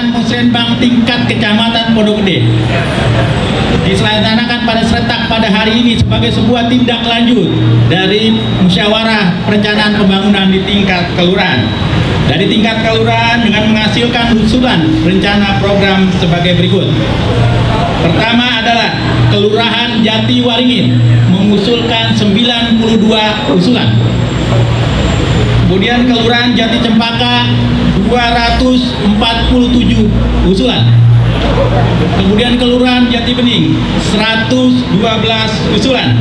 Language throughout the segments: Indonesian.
pelaksanaan musrenbang tingkat kecamatan Pondok Gede diselenggarakan pada serentak pada hari ini sebagai sebuah tindak lanjut dari musyawarah perencanaan pembangunan di tingkat kelurahan. Dari tingkat kelurahan dengan menghasilkan usulan rencana program sebagai berikut. Pertama adalah Kelurahan Jati Waringin mengusulkan 92 usulan. Kemudian Kelurahan Jati Cempaka 247 usulan. Kemudian Kelurahan Jati Bening 112 usulan.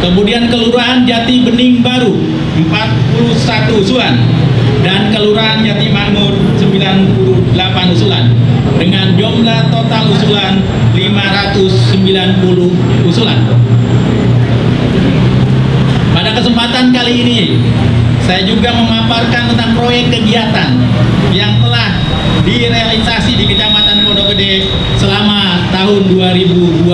Kemudian Kelurahan Jati Bening Baru 41 usulan. Dan Kelurahan Jati Makmur 98 usulan dengan jumlah total usulan 590 usulan. Pada kesempatan kali ini saya juga memaparkan tentang proyek kegiatan yang telah direalisasi di Kecamatan Pondok Gede selama tahun 2021.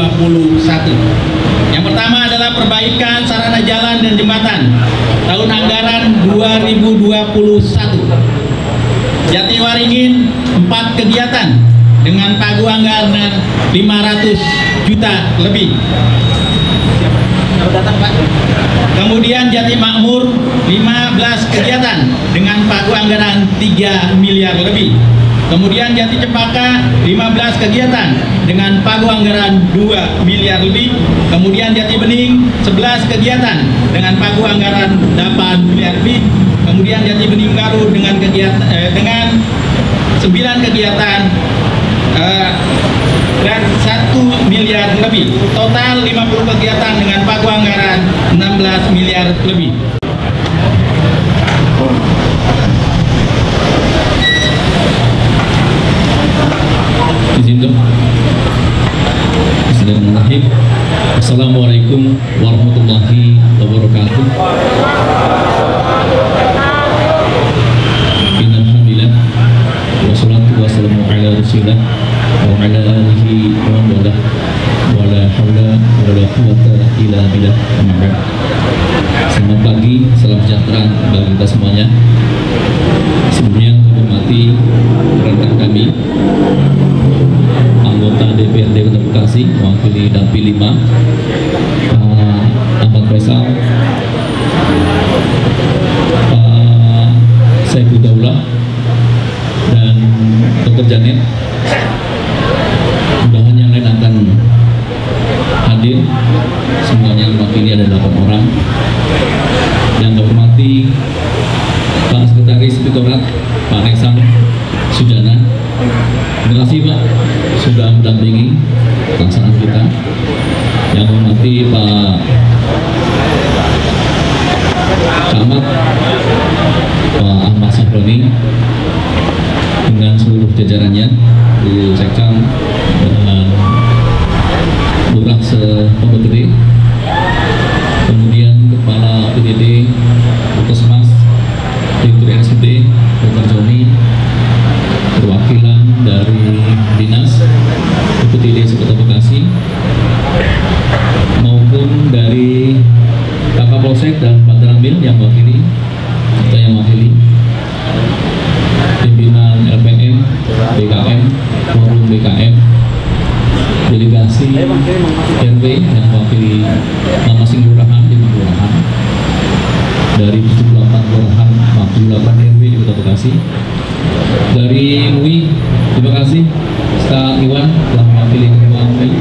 Yang pertama adalah perbaikan sarana jalan dan jembatan tahun anggaran 2021. Jati Waringin 4 kegiatan dengan pagu anggaran 500 juta lebih. Kemudian Jati Makmur 15 kegiatan dengan pagu anggaran 3 miliar lebih. Kemudian Jati Cempaka 15 kegiatan dengan pagu anggaran 2 miliar lebih. Kemudian Jati Bening 11 kegiatan dengan pagu anggaran 8 miliar lebih. Kemudian Jati Bening Baru dengan kegiatan dengan 9 kegiatan dan 1 miliar lebih. Total 50 kegiatan dengan pagu anggaran 16 miliar lebih. Bismillahirrahmanirrahim. Assalamualaikum warahmatullahi wabarakatuh. Innalhamdulillah wassalatu wassalamu ala rasulillah wa ala alihi wa man walah wa la haula wa la quwwata illa billah. Selamat pagi, salam sejahtera bagi kita semuanya. Sebelumnya kami hormati rekan kami anggota DPRD Kota Bekasi mewakili Dapil 5 Pak Ahmad Faisal, Pak Saiful Daulah dan Dr. Janet. Mudah-mudahan yang lain akan hadir. Semuanya mewakili ada 8 orang. Yang kami hormati Pak Sekretaris Piktorat Pak Nesam Sujana. Terima kasih Pak sudah mendampingi pelaksanaan kita. Yang hormati Pak Camat Pak Ahmad Sahroni dengan seluruh jajarannya, Bu Sekcam dan Lurah se-Pondok Gede, kemudian Kepala PDD Puskesmas, Direktur RSUD Dr. Joni, perwakilan dari Dinas PPTD Kota Bekasi maupun dari Kakak Polsek dan Pak Ramil yang mewakili, kita yang mewakili pimpinan LPM, BKM, forum BKM, delegasi RW yang mewakili masing-masing kelurahan, 5 kelurahan dari 78 kelurahan, 48 RW di Kota Bekasi. Dari MUI, terima kasih Ustaz Iwan telah mewakili ketua MUI.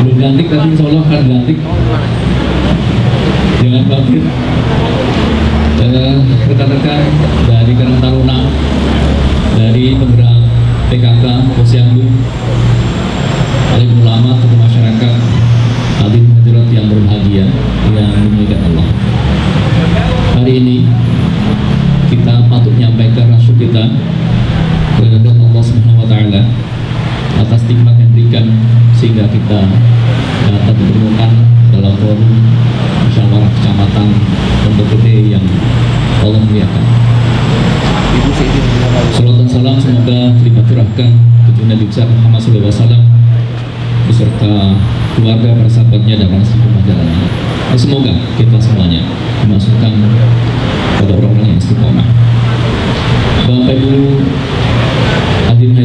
Belum gantik tapi insya Allah akan gantik. Jangan khawatir. Rekan-rekan dari Karang Taruna, dari penggerak PKK, Posyandu, alim ulama, tokoh masyarakat, hadirin hadirat yang berbahagia yang dimuliakan Allah. Hari ini kita patut menyampaikan rasa kita kepada Allah Subhanahu wa Ta'ala atas nikmat yang diberikan sehingga kita dapat dipertemukan dalam forum musyawarah kecamatan Pondok Gede yang Allah muliakan. Salawat dan salam semoga tercurahkan kepada Nabi besar Muhammad SAW beserta keluarga, para sahabatnya dan para pengajarannya. Semoga kita semuanya dimasukkan pada orang-orang yang istiqomah. Bapak Ibu hadirin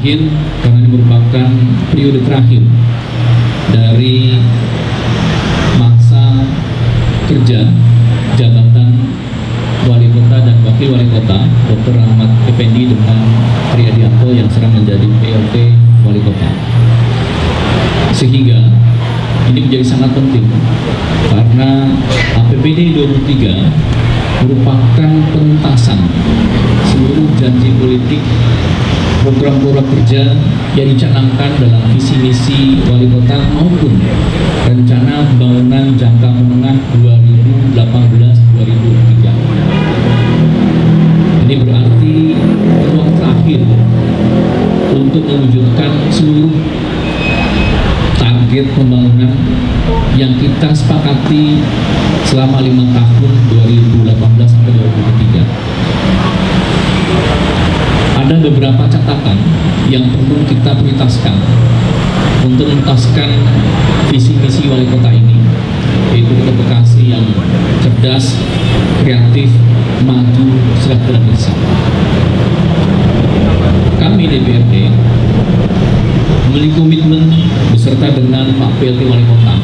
terakhir karena ini merupakan periode terakhir dari masa kerja jabatan Wali Kota dan Wakil Wali Kota Dr. Ahmad Effendi dengan Triadianto yang sedang menjadi PLT Wali Kota. Sehingga ini menjadi sangat penting karena APBD 23 merupakan penuntasan seluruh janji politik, program-program kerja yang dicanangkan dalam visi misi Wali Kota maupun rencana pembangunan jangka menengah 2018-2023. Ini berarti ruang terakhir untuk mewujudkan seluruh target pembangunan yang kita sepakati selama 5 tahun 2018 sampai 2023. Ada beberapa catatan yang perlu kita prioritaskan untuk menuntaskan visi misi Wali Kota ini, yaitu Kota Bekasi yang cerdas, kreatif, maju, sejahtera bersama. Kami DPRD memiliki komitmen beserta dengan Pak PLT Wali Kota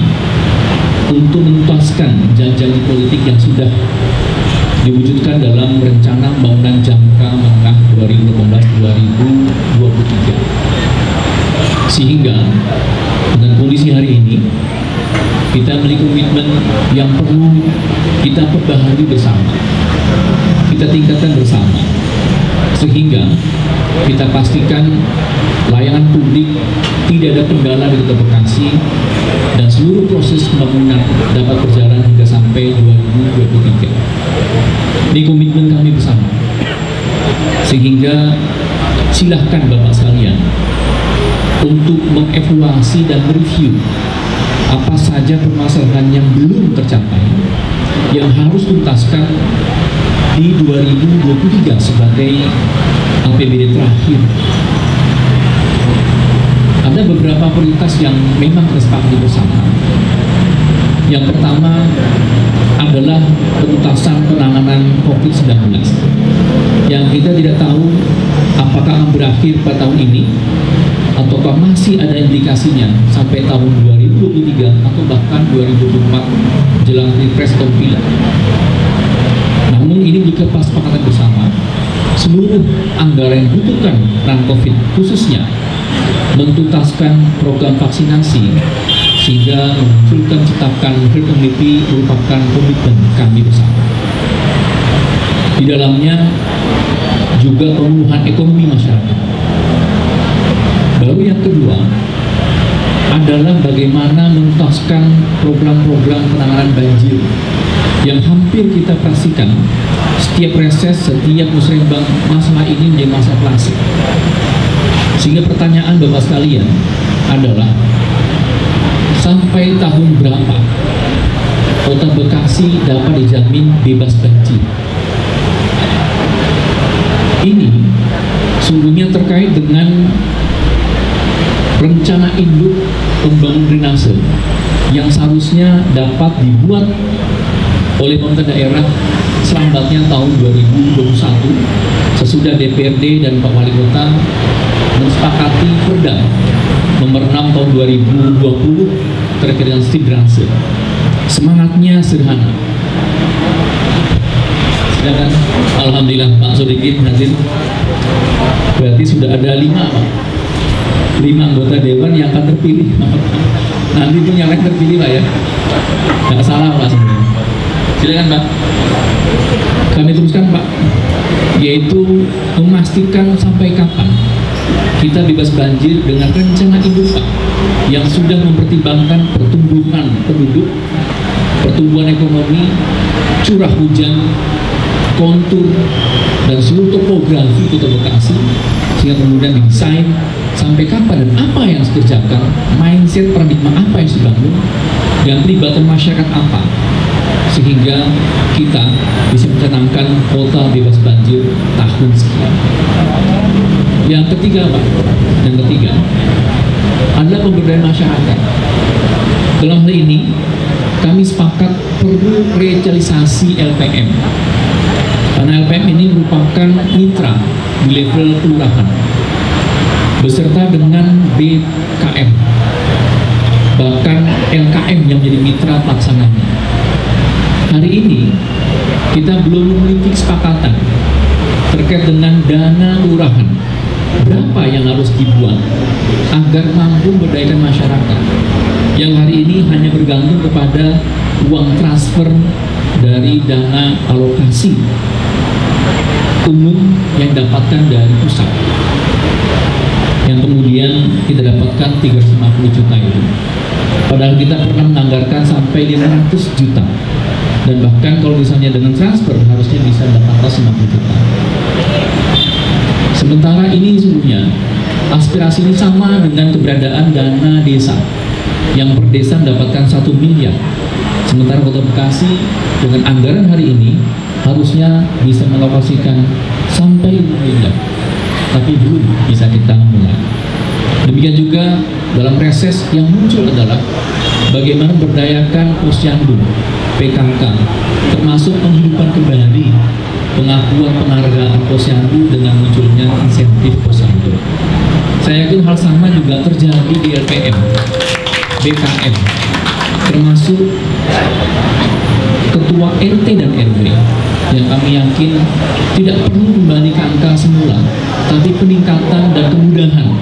untuk menuntaskan janji politik yang sudah diwujudkan dalam rencana pembangunan jangka menengah 2018-2023. Sehingga dengan kondisi hari ini kita memiliki komitmen yang perlu kita perbaharui bersama, kita tingkatkan bersama, sehingga kita pastikan layanan publik tidak ada kendala di Kota Bekasi dan seluruh proses pembangunan dapat berjalan hingga sampai 2023. Ini komitmen kami bersama, sehingga silahkan Bapak sekalian untuk mengevaluasi dan mereview apa saja permasalahan yang belum tercapai yang harus tuntaskan di 2023 sebagai APBD terakhir. Ada beberapa prioritas yang memang kita sepakati bersama. Yang pertama adalah penuntasan penanganan COVID-19 yang kita tidak tahu apakah akan berakhir pada tahun ini ataukah masih ada indikasinya sampai tahun 2023 atau bahkan 2024 jelang Pilpres atau Pileg. Namun ini juga pas sepakatan bersama seluruh anggaran yang dibutuhkan penanganan COVID, khususnya mentuntaskan program vaksinasi sehingga memunculkan ciptakan herd immunity merupakan komitmen kami bersama. Di dalamnya juga pemulihan ekonomi masyarakat. Baru yang kedua adalah bagaimana menuntaskan program-program penanganan banjir yang hampir kita pastikan setiap reses, setiap musrembang masalah ini menjadi masalah klasik. Sehingga pertanyaan Bapak sekalian adalah sampai tahun berapa Kota Bekasi dapat dijamin bebas banjir? Ini sungguhnya terkait dengan rencana induk pembangunan drainase yang seharusnya dapat dibuat oleh pemerintah daerah selambatnya tahun 2021 sesudah DPRD dan Pak Wali Kota mensepakati Perda nomor 6 tahun 2020 terkait dengan sistem drainase. Semangatnya sederhana. Sedangkan alhamdulillah Pak Sodikin hadir, berarti sudah ada 5 anggota dewan yang akan terpilih. Nanti pun yang lain terpilih Pak ya, nggak salah Pak sebenarnya. Silakan Pak, kami teruskan Pak, yaitu memastikan sampai kapan kita bebas banjir dengan rencana induk Pak yang sudah mempertimbangkan pertumbuhan penduduk, pertumbuhan ekonomi, curah hujan, kontur dan seluruh topografi Kota Bekasi, sehingga kemudian didesain sampai kapan dan apa yang harus dikerjakan, mindset paradigma apa yang harus dibangun, dan pelibatan masyarakat apa, sehingga kita bisa mencanangkan kota bebas banjir tahun sekian. Yang ketiga Pak, yang ketiga adalah pemberdayaan masyarakat. Dalam hal ini kami sepakat perlu revitalisasi LPM, karena LPM ini merupakan mitra di level kelurahan beserta dengan BKM, bahkan LKM yang menjadi mitra pelaksananya. Hari ini kita belum memiliki kesepakatan terkait dengan dana lurahan berapa yang harus dibuat agar mampu memberdayakan masyarakat yang hari ini hanya bergantung kepada uang transfer dari dana alokasi umum yang dapatkan dari pusat, yang kemudian kita dapatkan 350 juta itu, padahal kita pernah menganggarkan sampai 500 juta, dan bahkan kalau misalnya dengan transfer harusnya bisa dapat 50 juta. Sementara ini sesungguhnya aspirasi ini sama dengan keberadaan dana desa yang per desa mendapatkan 1 miliar, sementara Kota Bekasi dengan anggaran hari ini harusnya bisa mengalokasikan sampai 5 miliar, tapi belum bisa kita mulai. Demikian juga dalam reses yang muncul adalah bagaimana berdayakan Posyandu, PKK, termasuk penghidupan kembali pengakuan penghargaan Posyandu dengan munculnya insentif Posyandu. Saya yakin hal sama juga terjadi di LPM, BKM, termasuk ketua RT dan RW yang kami yakin tidak perlu kembali ke angka semula, tapi peningkatan dan kemudahan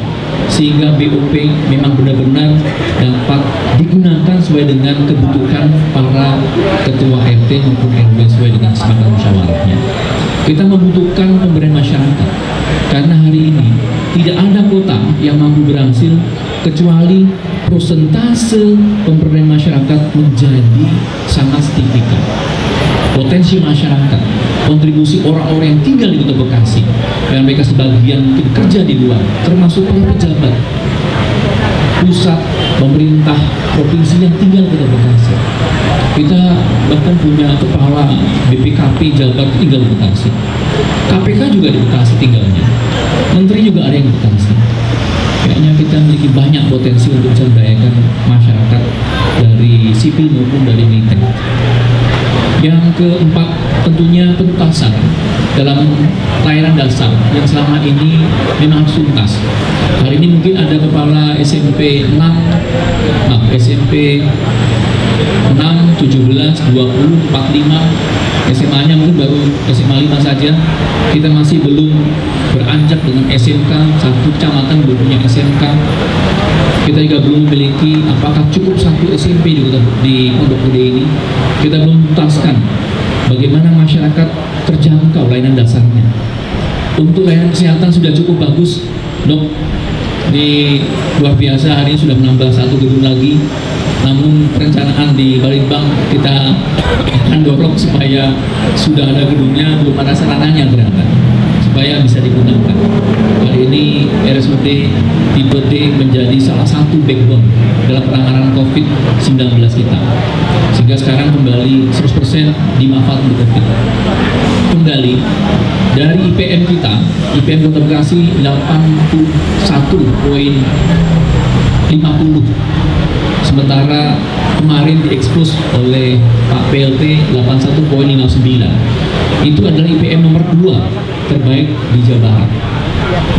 sehingga BOP memang benar-benar dapat digunakan sesuai dengan kebutuhan para ketua RT maupun RW sesuai dengan kesepakatan musyawarahnya. Kita membutuhkan pemberdayaan masyarakat karena hari ini tidak ada kota yang mampu berhasil kecuali persentase pemberdayaan masyarakat menjadi sangat signifikan. Potensi masyarakat, kontribusi orang-orang yang tinggal di Kota Bekasi, yang mereka sebagian mungkin kerja di luar, termasuk para pejabat pusat, pemerintah, provinsi yang tinggal di Kota Bekasi. Kita bahkan punya kepala BPKP Jabar tinggal di Bekasi, KPK juga di Bekasi tinggalnya, menteri juga ada yang di Bekasi. Kayaknya kita memiliki banyak potensi untuk bisa memberdayakan masyarakat dari sipil maupun dari militer. Yang keempat, tentunya penuntasan dalam layanan dasar yang selama ini memang tuntas. Hari ini mungkin ada kepala SMP 6, SMP 6, 17, 20, 45, SMA-nya mungkin baru SMA 5 saja. Kita masih belum beranjak dengan SMK, satu kecamatan belum punya SMK. Kita juga belum memiliki apakah cukup satu SMP di Pondok Gede ini. Kita belum tuntaskan bagaimana masyarakat terjangkau layanan dasarnya. Untuk layanan kesehatan sudah cukup bagus, Dok. Di luar biasa hari ini sudah menambah 1 gedung lagi. Namun perencanaan di Balitbang kita akan dorong supaya sudah ada gedungnya, belum ada sarananya ternyata, supaya bisa digunakan. Hari ini RSUD tipe D menjadi salah satu backbone dalam penanganan COVID-19 kita, sehingga sekarang kembali 100% dimanfaatkan untuk COVID. Kembali dari IPM kita, IPM Kota Bekasi 81,50, sementara kemarin diekspos oleh Pak PLT 81,59. Itu adalah IPM nomor 2 terbaik di Jawa Barat.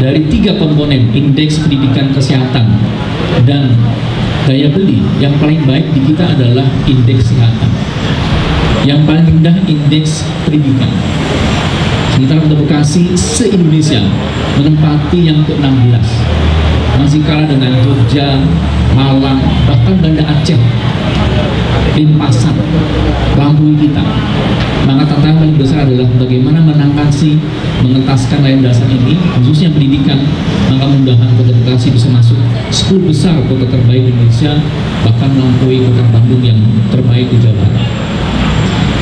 Dari 3 komponen, indeks pendidikan kesehatan dan daya beli, yang paling baik di kita adalah indeks kesehatan, yang paling rendah indeks pendidikan. Sementara Kota Bekasi se-Indonesia menempati yang ke-16, masih kalah dengan Jogja, Malang, bahkan Banda Aceh, Denpasar, Lampung kita. Maka tantangan paling besar adalah bagaimana mengentaskan layanan dasar ini, khususnya pendidikan. Maka mudah-mudahan Kota Bekasi bisa masuk 10 besar kota terbaik di Indonesia, bahkan melampaui Kota Bandung yang terbaik di Jawa Barat.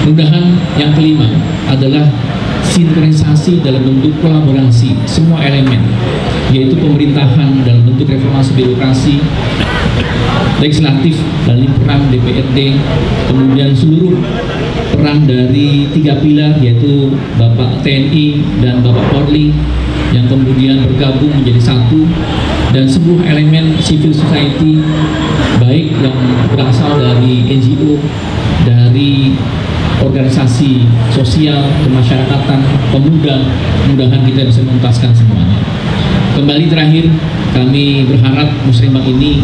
Mudah-mudahan yang kelima adalah sinkronisasi dalam bentuk kolaborasi semua elemen, yaitu pemerintahan dalam bentuk reformasi birokrasi, legislatif dan peran DPRD, kemudian seluruh peran dari 3 pilar, yaitu Bapak TNI dan Bapak Polri, yang kemudian bergabung menjadi satu, dan sebuah elemen civil society, baik yang berasal dari NGO, dari organisasi sosial, kemasyarakatan, pemuda. Mudah-mudahan kita bisa menuntaskan semuanya. Kembali terakhir, kami berharap Muslimbang ini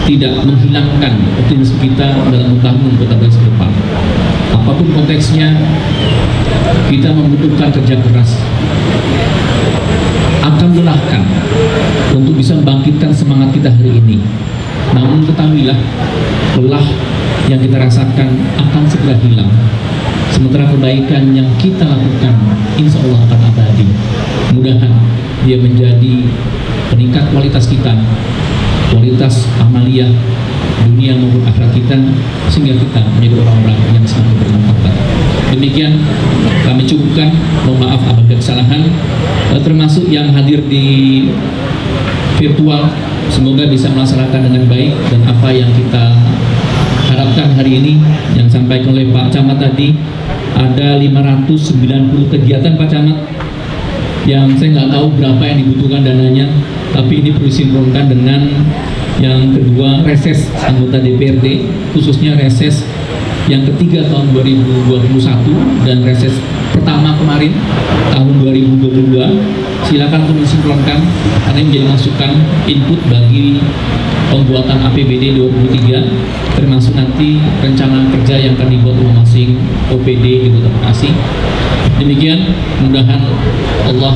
tidak menghilangkan optimisme kita dalam membangun Kota Bekasi ke depan. Apapun konteksnya, kita membutuhkan kerja keras, akan melelahkan untuk bisa membangkitkan semangat kita hari ini. Namun ketahuilah, lelah yang kita rasakan akan segera hilang. Sementara kebaikan yang kita lakukan insya Allah akan abadi. Mudahan dia menjadi peningkat kualitas kita, kualitas amaliyah dunia maupun akhirat kita, sehingga kita menjadi orang-orang yang semakin bermanfaat. Demikian kami cukupkan. Mohon maaf apabila kesalahan, termasuk yang hadir di virtual. Semoga bisa melaksanakan dengan baik, dan apa yang kita harapkan hari ini yang disampaikan oleh Pak Camat tadi, ada 590 kegiatan Pak Camat, yang saya nggak tahu berapa yang dibutuhkan dananya, tapi ini perlu disinkronkan dengan yang kedua, reses anggota DPRD, khususnya reses yang ketiga tahun 2021 dan reses pertama kemarin tahun 2022. Silakan untuk disinkronkan karena ini menjadi masukan input bagi pembuatan APBD 2023, termasuk nanti rencana kerja yang akan dibuat masing-masing OPD di Kota Bekasi. Demikian, mudah-mudahan Allah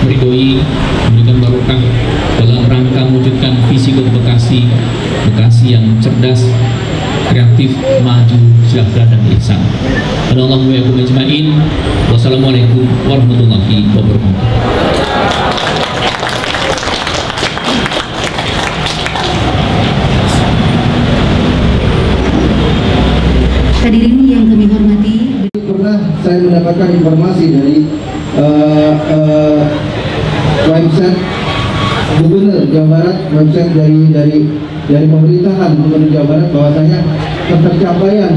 meridhoi, memberikan barokah dalam rangka mewujudkan visi Kota Bekasi, Bekasi yang cerdas, kreatif, maju, sejahtera, dan ihsan. Assalamualaikum warahmatullahi wabarakatuh. Wassalamualaikum warahmatullahi wabarakatuh. Hadirin yang kami hormati, pernah saya mendapatkan informasi dari website Gubernur Jawa Barat, website dari pemerintahan Gubernur Jawa Barat, bahwasanya ketercapaian,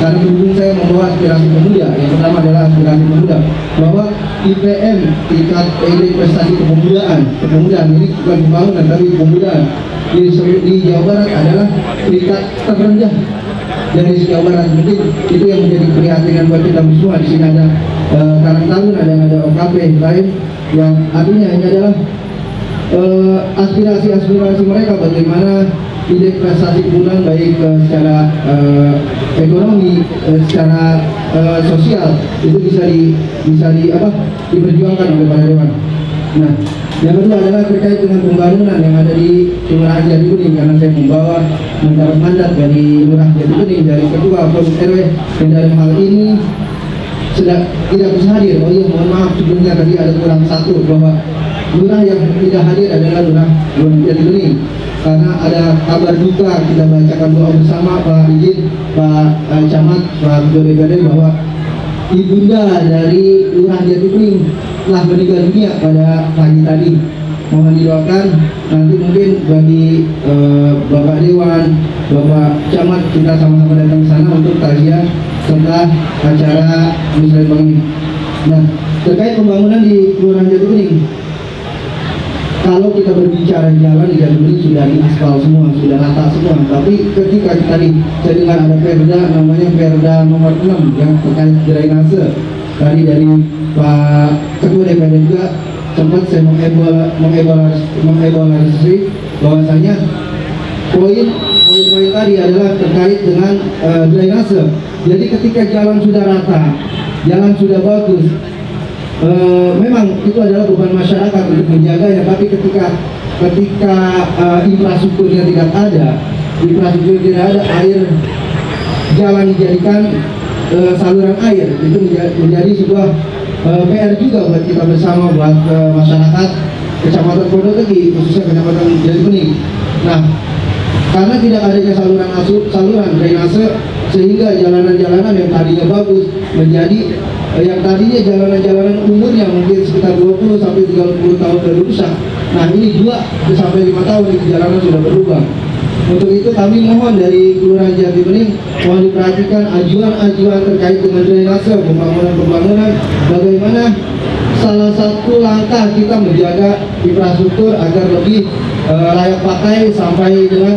karena berhubung saya membawa aspirasi pemuda. Yang pertama adalah aspirasi pemuda, bahwa IPM, tingkat indeks prestasi kepemudaan ini bukan pembangunan tapi kepemudaan di Jawa Barat adalah tingkat terendah dari Jawa Barat. Mungkin itu yang menjadi keprihatinan buat kita semua. Di sini ada Karang Taruna dan ada OKP lain, yang artinya ini adalah aspirasi mereka, bagaimana indeks prestasi kepemudaan baik secara ekonomi, secara sosial itu bisa diperjuangkan oleh para dewan. Nah, yang kedua adalah terkait dengan pembangunan yang ada di Kelurahan Jatikuning, karena saya membawa mendapat mandat dari Lurah Jatikuning, dari Ketua Forum RW, dan dalam hal ini tidak bisa hadir. Oh iya, mohon maaf sebelumnya tadi ada kurang satu, bahwa Lurah yang tidak hadir adalah Lurah Jatikuning, karena ada kabar duka. Kita bacakan doa bersama, Pak Izin, Pak Camat, Pak Ketua DPRD, bahwa ibunda dari Lurah Jatikuning telah meninggal dunia pada pagi tadi. Mohon didoakan. Nanti mungkin bagi Bapak Dewan, Bapak Camat, kita sama-sama datang ke sana untuk takziah serta acara musyawarah ini. Nah, terkait pembangunan di Kelurahan Jatikuning, kalau kita berbicara jalan di Jatikuning sudah diaspal semua, sudah rata semua. Tapi ketika tadi saya dengar ada perda, namanya Perda nomor 6 yang terkait drainase, tadi dari Pak Ketua DPRD juga sempat saya mengevaluasi bahwasanya poin tadi adalah terkait dengan drainase. Jadi ketika jalan sudah rata, jalan sudah bagus, memang itu adalah beban masyarakat untuk menjaganya. Tapi ketika infrastrukturnya tidak ada, air jalan dijadikan saluran air, itu menjadi sebuah PR juga buat kita bersama, buat masyarakat Kecamatan Pondokegi, khususnya Kecamatan Jatikuning. Nah, karena tidak adanya saluran drainase, sehingga jalanan-jalanan yang tadinya bagus menjadi yang tadinya jalanan-jalanan umurnya mungkin sekitar 20 sampai 30 tahun sudah rusak. Nah, ini 2 sampai 5 tahun itu jalanan sudah berubah. Untuk itu kami mohon dari Kelurahan Jatikuning, mohon diperhatikan ajuan-ajuan terkait dengan drainase, pembangunan, bagaimana salah satu langkah kita menjaga infrastruktur agar lebih layak pakai sampai dengan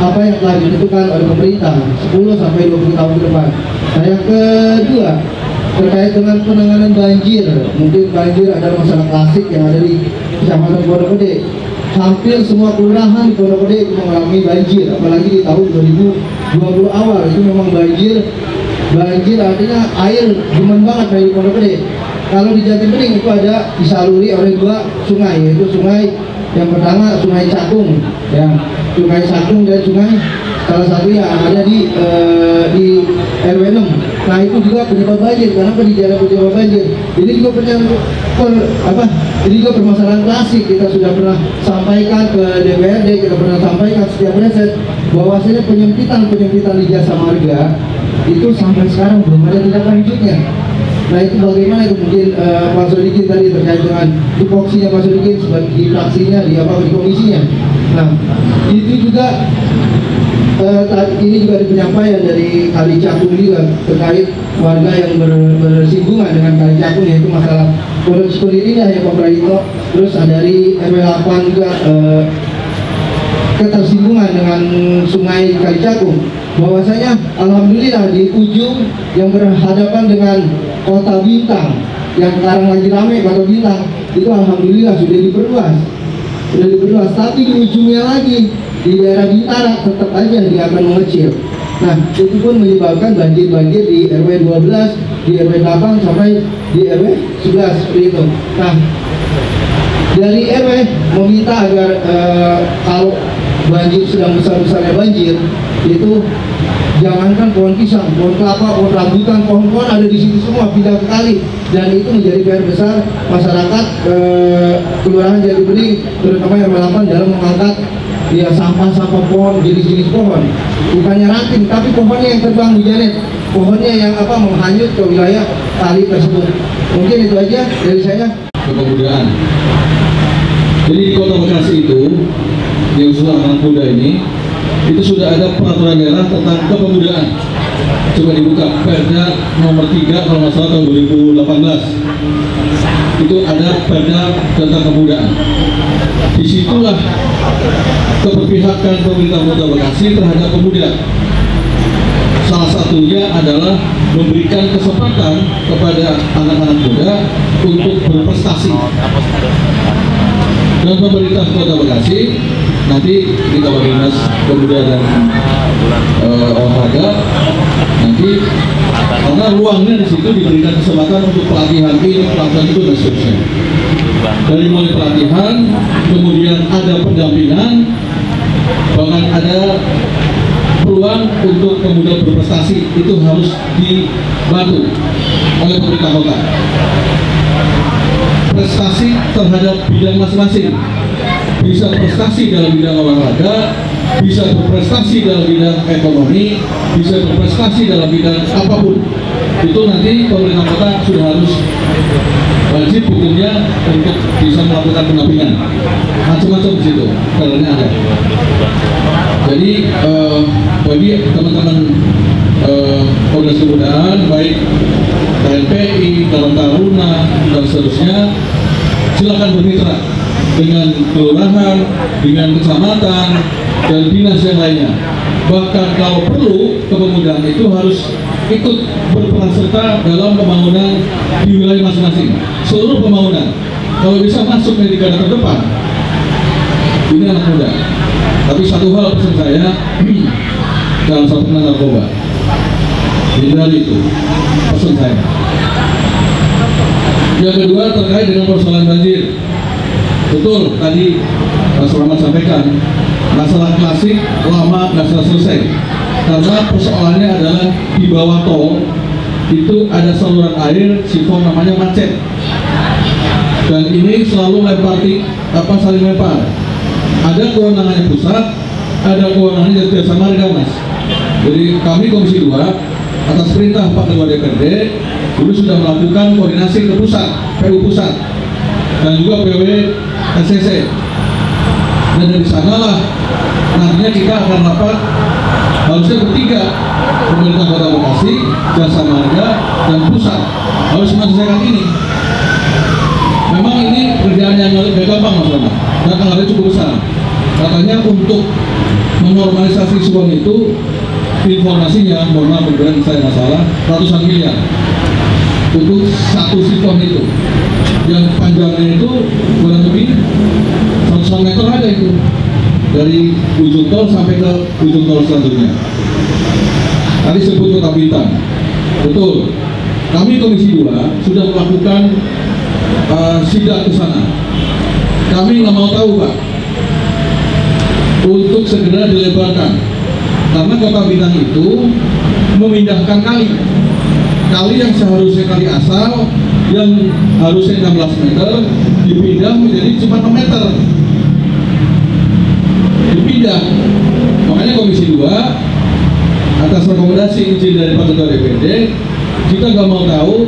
apa yang telah ditentukan oleh pemerintah 10 sampai 20 tahun ke depan. Nah, yang kedua terkait dengan penanganan banjir. Mungkin banjir adalah masalah klasik yang ada di Kecamatan Pondok Gede. hampir semua kelurahan di Pondok Gede itu mengalami banjir, apalagi di tahun 2020 awal itu memang banjir artinya air demen banget dari Pondok Gede. Kalau di Jati Bening itu ada disaluri oleh 2 sungai, yaitu sungai yang pertama Sungai Cakung, ya, Sungai Cakung dan Sungai salah satu yang ada di RW 6. Nah itu juga penyebab banjir. Kenapa di daerah penyebab banjir? Ini juga ini juga permasalahan klasik. Kita sudah pernah sampaikan ke DPRD, kita pernah sampaikan setiap reses bahwasanya penyempitan di Jasa Marga itu sampai sekarang belum ada tindak lanjutnya. Nah itu bagaimana itu mungkin Pak Sodikin tadi terkait dengan tupoksinya Pak Sodikin sebagai fraksinya di komisinya. Nah itu juga ini juga ada penyampaian dari Kali Cakung juga terkait warga yang bersinggungan dengan Kali Cakung, yaitu masalah Pondok Cikolilingah ya Pak Praitno. Terus dari RW 8 juga ketersinggungan dengan Sungai Kali Cakung. Bahwasanya alhamdulillah di ujung yang berhadapan dengan Kota Bintang yang sekarang lagi ramai, Kota Bintang itu alhamdulillah sudah diperluas, tapi di ujungnya lagi di daerah Bintara tetap aja dia akan mengecil. Nah itu pun menyebabkan banjir di RW 12, di RW 8 sampai di RW 11 seperti itu. Nah dari RW meminta agar kalau banjir sedang besar-besarnya banjir itu jangankan pohon pisang, pohon kelapa, pohon rambutan, pohon-pohon ada di situ semua pindah ke kali, dan itu menjadi PR besar masyarakat Kelurahan Jati Bening terutama yang melakukan dalam mengangkat ya sampah-sampah pohon, jenis-jenis pohon, bukannya ranting tapi pohonnya yang terbang hujanet, pohonnya yang menghanyut ke wilayah kali tersebut. Mungkin itu aja dari saya. Kepemudaan. Jadi di Kota Bekasi itu yang usulan anak muda ini itu sudah ada peraturan daerah tentang kepemudaan. Coba dibuka Perda nomor 3 kalau nggak salah tahun 2018 itu ada Perda tentang kepemudaan. Disitulah keberpihakan pemerintah Kota Bekasi terhadap pemuda. Salah satunya adalah memberikan kesempatan kepada anak-anak muda untuk berprestasi. Dan pemerintah Kota Bekasi nanti di Kepala Dinas Pemuda dan Olahraga nanti karena ruangnya di situ diberikan kesempatan untuk pelatihan ini, pelatihan itu dan seterusnya. Dari mulai pelatihan, kemudian ada pendampingan, bahkan ada peluang untuk pemuda berprestasi itu harus dibantu oleh pemerintah kota. Prestasi terhadap bidang masing-masing, bisa prestasi dalam bidang olahraga, bisa berprestasi dalam bidang ekonomi, bisa berprestasi dalam bidang apapun. Itu nanti pemerintah kota sudah harus wajib hukumnya untuk bisa melakukan pendampingan macam-macam di situ, karena ada. Jadi bagi teman-teman Ormas Kepemudaan baik KNPI, Karang Taruna dan seterusnya, silakan bermitra dengan kelurahan, dengan kecamatan dan dinas yang lainnya. Bahkan kalau perlu kepemudaan itu harus ikut berperan serta dalam pembangunan di wilayah masing-masing, seluruh pembangunan. Kalau bisa masuk di garda terdepan, ini anak muda. Tapi satu hal pesan saya, dalam satu narkoba, hindari itu, pesan saya. Yang kedua terkait dengan persoalan banjir. Betul tadi Pak Selamat sampaikan, masalah klasik lama nggak selesai. Karena persoalannya adalah di bawah tol itu ada saluran air sifon namanya macet, dan ini selalu saling lempar. Ada kewenangannya pusat, ada kewenangannya dari Jasa Marga, Mas. Jadi kami Komisi 2 atas perintah Pak Ketua DPRD dulu sudah melakukan koordinasi ke pusat, PU pusat dan juga PW SCC. Dan dari sanalah nantinya kita akan rapat, harusnya bertiga, pemerintah Kota Bekasi, Jasa Marga, dan pusat harus menyelesaikan ini. Memang ini pekerjaan yang gak gampang, Mas Lama, dan anggarannya cukup besar. Katanya untuk menormalisasi sifon itu, informasinya, mohon maaf saya masalah, ratusan miliar untuk satu sifon itu, yang panjangnya itu kurang lebih 100 meter ada dari ujung tol sampai ke ujung tol selanjutnya. Tadi sebut Kota Bintan, betul. Kami Komisi 2 sudah melakukan sidak ke sana. Kami nggak mau tahu, Pak, untuk segera dilebarkan, karena Kota Bintan itu memindahkan kali yang seharusnya kali asal yang harusnya 16 meter dipindah menjadi cuma 6 meter. Dipindah. Makanya Komisi 2 atas rekomendasi izin dari Pak Ketua DPRD, kita nggak mau tahu,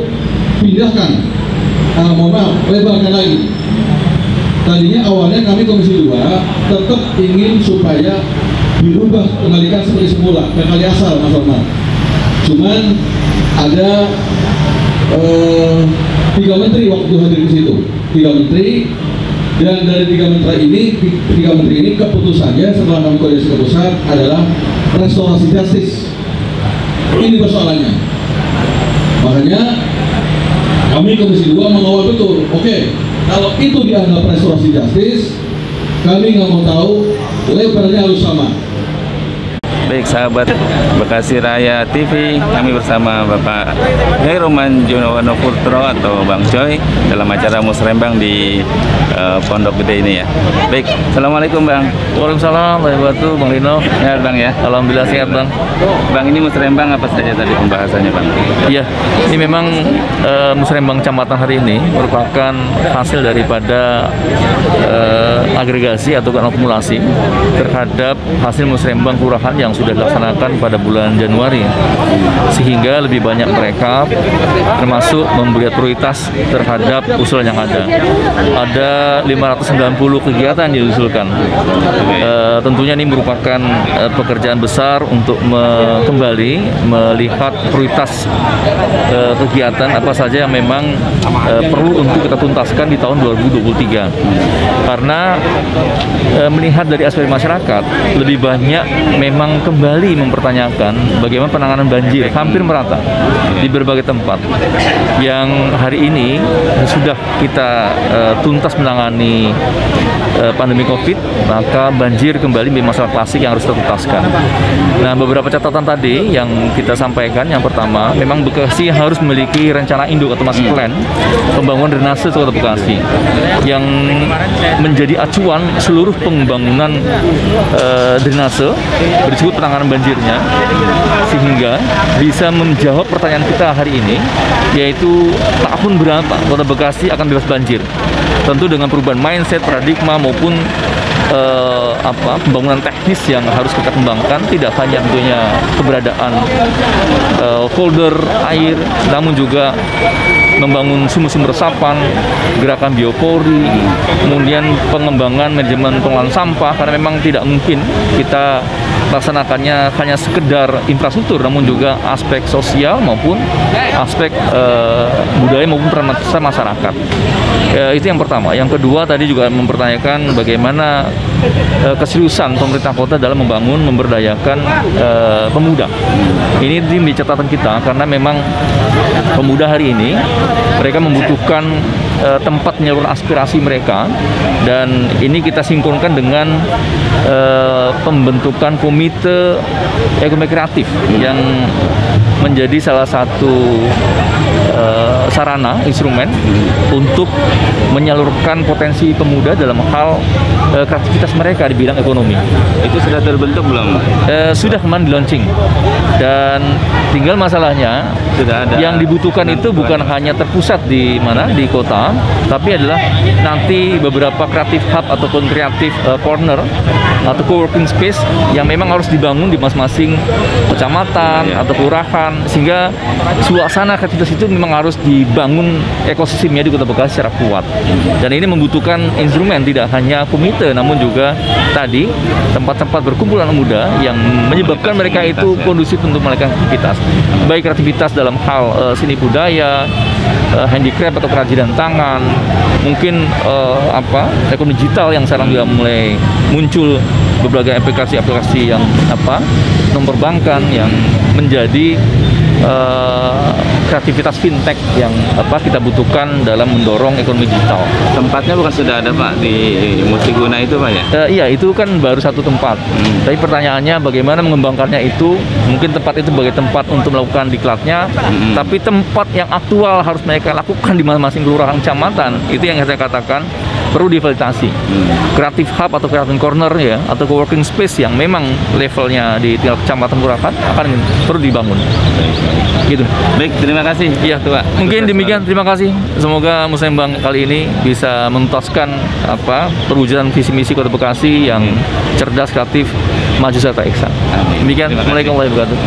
pindahkan, mohon maaf, lebarkan lagi. Tadinya awalnya kami Komisi 2 tetap ingin supaya dirubah, kembalikan seperti semula ke kali asal, Mas Orman. Cuman ada 3 menteri waktu hadir di situ, 3 menteri, dan dari 3 menteri ini keputusannya setelah kami koordinasi ke pusat adalah restorasi justice. Ini persoalannya. Makanya kami Komisi 2 mengawal betul. Oke, kalau itu dianggap restorasi justice, kami nggak mau tahu, lebarnya harus sama. Baik sahabat Bekasi Raya TV, kami bersama Bapak Khairuman Junawono Putro atau Bang Coy dalam acara musrembang di Pondok Gede ini ya. Baik, Assalamualaikum Bang. Waalaikumsalam, wabarakatuh, Bang Lino. Sehat Bang ya? Alhamdulillah sehat, Bang. Bang, ini musrembang apa saja tadi pembahasannya Bang? Iya, ini memang musrembang Kecamatan hari ini merupakan hasil daripada agregasi atau akumulasi terhadap hasil musrembang kelurahan yang sudah dilaksanakan pada bulan Januari, sehingga lebih banyak mereka termasuk memberi prioritas terhadap usulan yang ada. Ada 590 kegiatan yang diusulkan. Tentunya ini merupakan pekerjaan besar untuk kembali melihat prioritas kegiatan apa saja yang memang perlu untuk kita tuntaskan di tahun 2023. Karena melihat dari aspek masyarakat, lebih banyak memang kembali mempertanyakan bagaimana penanganan banjir hampir merata di berbagai tempat. Yang hari ini sudah kita tuntas menangani pandemi COVID, maka banjir kembali menjadi masalah klasik yang harus dituntaskan. Nah, beberapa catatan tadi yang kita sampaikan, yang pertama, memang Bekasi harus memiliki rencana induk atau master plan pembangunan drainase Kota Bekasi yang menjadi acuan seluruh pembangunan drainase bersebut penanganan banjirnya, sehingga bisa menjawab pertanyaan kita hari ini, yaitu tahun berapa Kota Bekasi akan bebas banjir. Tentu dengan perubahan mindset, paradigma maupun pembangunan teknis yang harus kita kembangkan, tidak hanya tentunya keberadaan folder air, namun juga membangun sumber-sumber resapan, gerakan biopori, kemudian pengembangan manajemen pengelolaan sampah, karena memang tidak mungkin kita laksanakannya hanya sekedar infrastruktur, namun juga aspek sosial maupun aspek budaya maupun peran masyarakat. Itu yang pertama. Yang kedua, tadi juga mempertanyakan bagaimana keseriusan pemerintah kota dalam membangun, memberdayakan pemuda. Ini di catatan kita, karena memang pemuda hari ini mereka membutuhkan tempat penyaluran aspirasi mereka, dan ini kita sinkronkan dengan pembentukan komite ekonomi kreatif yang menjadi salah satu sarana, instrumen untuk menyalurkan potensi pemuda dalam hal kreativitas mereka di bidang ekonomi. Itu sudah terbentuk belum? Sudah kemarin di launching, dan tinggal masalahnya sudah ada yang dibutuhkan itu bukan hanya terpusat di mana, di kota, tapi adalah nanti beberapa kreatif hub ataupun kreatif corner atau co-working space yang memang harus dibangun di masing-masing kecamatan atau kelurahan, sehingga suasana kreativitas itu memang harus dibangun ekosistemnya di Kota Bekasi secara kuat. Dan ini membutuhkan instrumen, tidak hanya komite, namun juga tadi tempat-tempat berkumpulan muda yang menyebabkan mereka itu kondusif untuk melakukan aktivitas, baik kreativitas dalam hal seni budaya, handicraft atau kerajinan tangan, mungkin ekonomi digital yang sekarang juga mulai muncul, berbagai aplikasi-aplikasi yang non perbankan yang menjadi kreativitas fintech yang kita butuhkan dalam mendorong ekonomi digital. Tempatnya bukan sudah ada Pak di Multiguna itu Pak ya? Iya, itu kan baru satu tempat. Tapi pertanyaannya bagaimana mengembangkannya itu? Mungkin tempat itu sebagai tempat untuk melakukan diklatnya, tapi tempat yang aktual harus mereka lakukan di masing-masing kelurahan kecamatan. Itu yang saya katakan perlu difasilitasi. Creative Hub atau Creative Corner ya, atau co-working space yang memang levelnya di tingkat kecamatan kelurahan akan perlu dibangun. Gitu. Baik, terima kasih. Iya, Pak. Mungkin demikian. Terima kasih. Semoga Musrembang kali ini bisa menuntaskan perwujudan visi misi Kota Bekasi yang cerdas, kreatif, maju serta eksak. Demikian. Assalamualaikum warahmatullahi wabarakatuh.